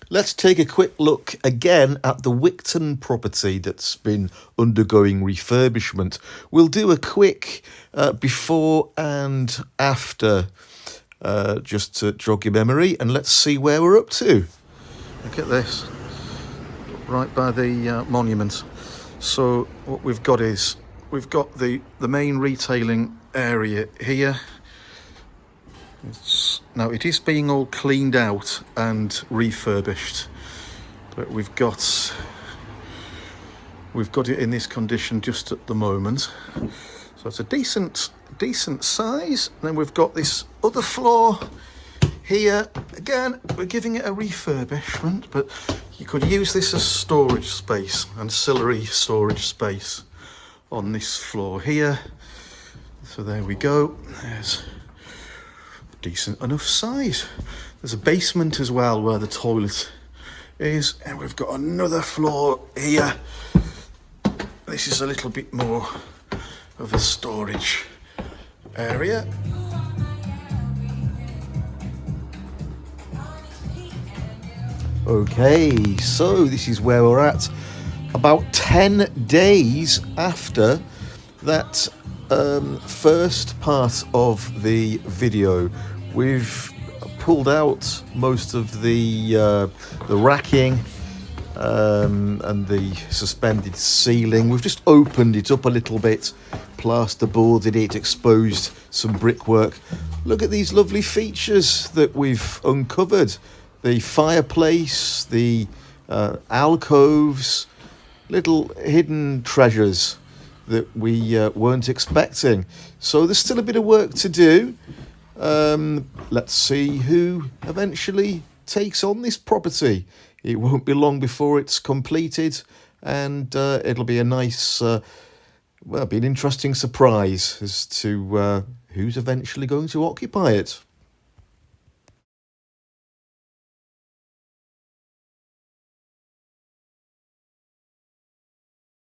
Let's take a quick look again at the Wigton property that's been undergoing refurbishment. We'll do a quick before and after just to jog your memory, and let's see where we're up to. Look at this, right by the monument. So what we've got is, we've got the main retailing area here. Now it is being all cleaned out and refurbished, but we've got it in this condition just at the moment. So it's a decent size. And then we've got this other floor here. Again, we're giving it a refurbishment, but you could use this as storage space, ancillary storage space on this floor here. So there we go. There's decent enough size. There's a basement as well where the toilet is, and we've got another floor here. This is a little bit more of a storage area. Okay, so this is where we're at about 10 days after that first part of the video. We've pulled out most of the racking and the suspended ceiling. We've just opened it up a little bit, plasterboarded it, exposed some brickwork. Look at these lovely features that we've uncovered. The fireplace, the alcoves, little hidden treasures that we weren't expecting. So there's still a bit of work to do. Let's see who eventually takes on this property. It won't be long before it's completed, and it'll be a nice, well, be an interesting surprise as to who's eventually going to occupy it.